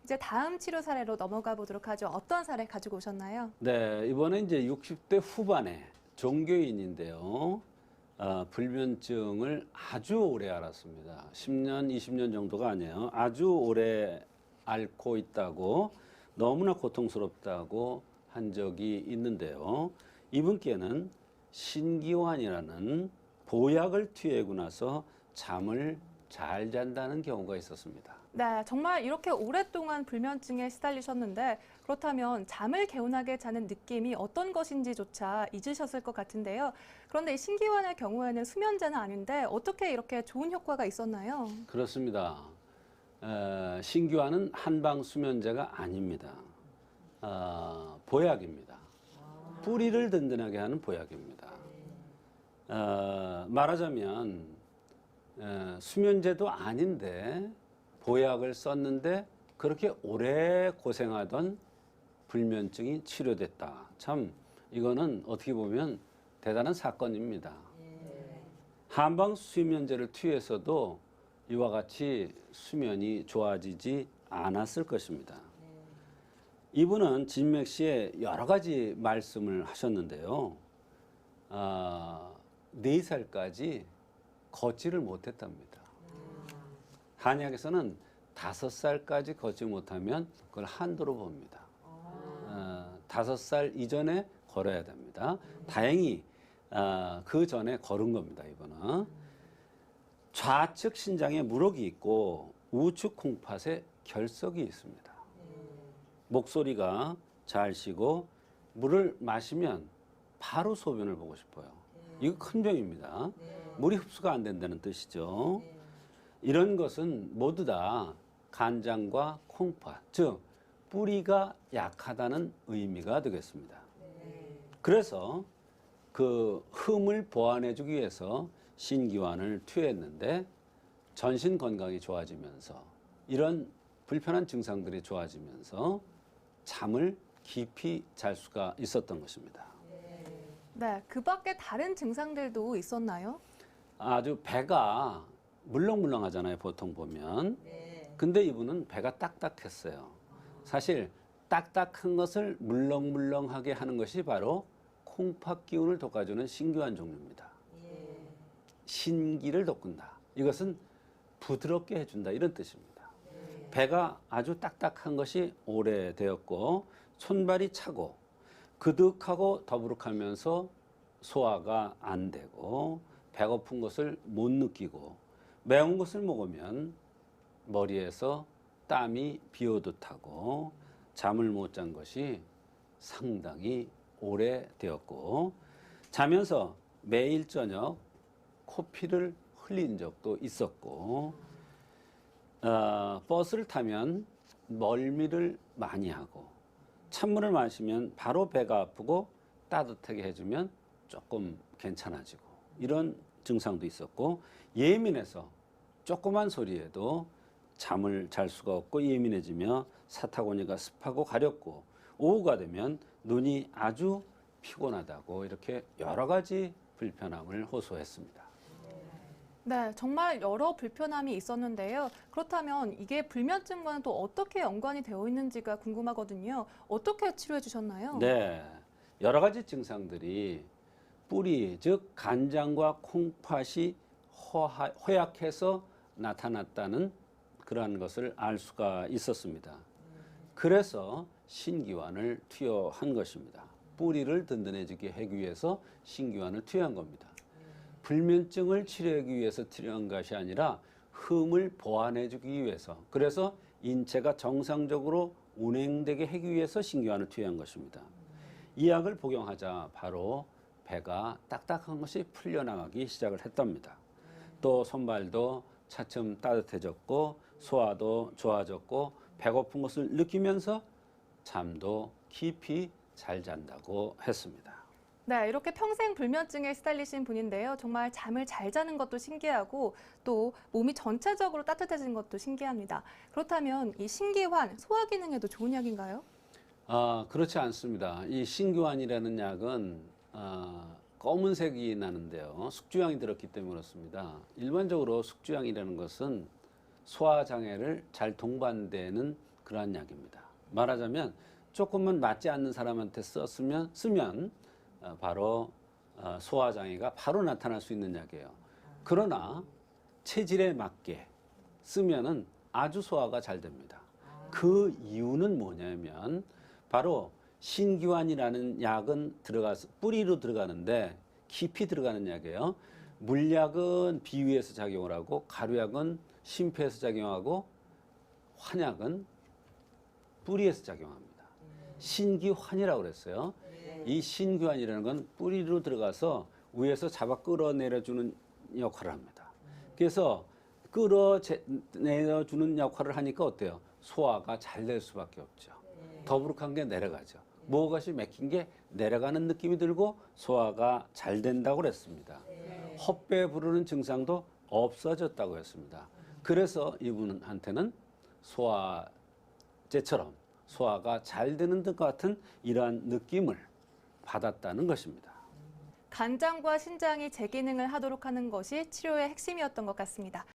이제 다음 치료 사례로 넘어가 보도록 하죠. 어떤 사례 가지고 오셨나요? 네, 이번에 이제 60대 후반의 종교인인데요. 불면증을 아주 오래 앓았습니다. 10년, 20년 정도가 아니에요. 아주 오래 앓고 있다고, 너무나 고통스럽다고 한 적이 있는데요. 이분께는 신기환이라는 보약을 투여하고 나서 잠을 잘 잔다는 경우가 있었습니다. 네, 정말 이렇게 오랫동안 불면증에 시달리셨는데 그렇다면 잠을 개운하게 자는 느낌이 어떤 것인지조차 잊으셨을 것 같은데요. 그런데 이 신기환의 경우에는 수면제는 아닌데 어떻게 이렇게 좋은 효과가 있었나요? 그렇습니다. 신기환은 한방 수면제가 아닙니다. 보약입니다. 뿌리를 든든하게 하는 보약입니다. 말하자면 수면제도 아닌데 보약을 썼는데 그렇게 오래 고생하던 불면증이 치료됐다. 참 이거는 어떻게 보면 대단한 사건입니다. 한방 수면제를 투여해서도 이와 같이 수면이 좋아지지 않았을 것입니다. 이분은 진맥 시에 여러 가지 말씀을 하셨는데요. 4살까지 걷지를 못했답니다. 한약에서는 5살까지 걷지 못하면 그걸 한도로 봅니다. 5살 이전에 걸어야 됩니다. 다행히 그 전에 걸은 겁니다. 이거는 좌측 신장에 물혹이 있고 우측 콩팥에 결석이 있습니다. 목소리가 잘 쉬고 물을 마시면 바로 소변을 보고 싶어요. 이거 큰 병입니다. 물이 흡수가 안 된다는 뜻이죠. 이런 것은 모두 다 간장과 콩팥, 즉 뿌리가 약하다는 의미가 되겠습니다. 그래서 그 흠을 보완해주기 위해서 신기환을 투여했는데 전신 건강이 좋아지면서 이런 불편한 증상들이 좋아지면서 잠을 깊이 잘 수가 있었던 것입니다. 네, 그 밖에 다른 증상들도 있었나요? 아주 배가 물렁물렁하잖아요, 보통 보면. 근데 이분은 배가 딱딱했어요. 사실 딱딱한 것을 물렁물렁하게 하는 것이 바로 콩팥 기운을 돋궈주는 신기환 종류입니다. 신기를 돋군다. 이것은 부드럽게 해준다 이런 뜻입니다. 배가 아주 딱딱한 것이 오래되었고 손발이 차고 그득하고 더부룩하면서 소화가 안 되고 배고픈 것을 못 느끼고 매운 것을 먹으면 머리에서 땀이 비오듯 하고 잠을 못 잔 것이 상당히 오래되었고 자면서 매일 저녁 코피를 흘린 적도 있었고 버스를 타면 멀미를 많이 하고 찬물을 마시면 바로 배가 아프고 따뜻하게 해주면 조금 괜찮아지고 이런 증상도 있었고 예민해서 조그만 소리에도 잠을 잘 수가 없고 예민해지며 사타구니가 습하고 가렵고 오후가 되면 눈이 아주 피곤하다고 이렇게 여러 가지 불편함을 호소했습니다. 네, 정말 여러 불편함이 있었는데요. 그렇다면 이게 불면증과는 또 어떻게 연관이 되어 있는지가 궁금하거든요. 어떻게 치료해 주셨나요? 네, 여러 가지 증상들이 뿌리, 즉 간장과 콩팥이 허약해서 나타났다는 그러한 것을 알 수가 있었습니다. 그래서 신기환을 투여한 것입니다. 뿌리를 든든해지게 하기 위해서 신기환을 투여한 겁니다. 불면증을 치료하기 위해서 투여한 것이 아니라 흠을 보완해주기 위해서, 그래서 인체가 정상적으로 운행되게 하기 위해서 신기환을 투여한 것입니다. 이 약을 복용하자 바로 배가 딱딱한 것이 풀려나가기 시작을 했답니다. 또 손발도 차츰 따뜻해졌고 소화도 좋아졌고 배고픈 것을 느끼면서 잠도 깊이 잘 잔다고 했습니다. 네, 이렇게 평생 불면증에 시달리신 분인데요. 정말 잠을 잘 자는 것도 신기하고 또 몸이 전체적으로 따뜻해진 것도 신기합니다. 그렇다면 이 신기환, 소화 기능에도 좋은 약인가요? 그렇지 않습니다. 이 신기환이라는 약은 검은색이 나는데요. 숙주향이 들었기 때문에 그렇습니다. 일반적으로 숙주향이라는 것은 소화장애를 잘 동반되는 그러한 약입니다. 말하자면 조금은 맞지 않는 사람한테 쓰면 바로 소화 장애가 바로 나타날 수 있는 약이에요. 그러나 체질에 맞게 쓰면은 아주 소화가 잘 됩니다. 그 이유는 뭐냐면 바로 신기환이라는 약은 들어가서 뿌리로 들어가는데 깊이 들어가는 약이에요. 물약은 비위에서 작용을 하고 가루약은 심폐에서 작용하고 환약은 뿌리에서 작용합니다. 신기환이라고 그랬어요. 이 신기환이라는 건 뿌리로 들어가서 위에서 잡아 끌어내려주는 역할을 합니다. 그래서 끌어내려주는 역할을 하니까 어때요? 소화가 잘 될 수밖에 없죠. 더부룩한 게 내려가죠. 무엇이 맥힌 게 내려가는 느낌이 들고 소화가 잘 된다고 그랬습니다. 헛배 부르는 증상도 없어졌다고 했습니다. 그래서 이분한테는 소화제처럼 소화가 잘 되는 것 같은 이러한 느낌을 받았다는 것입니다. 간장과 신장이 재기능을 하도록 하는 것이 치료의 핵심이었던 것 같습니다.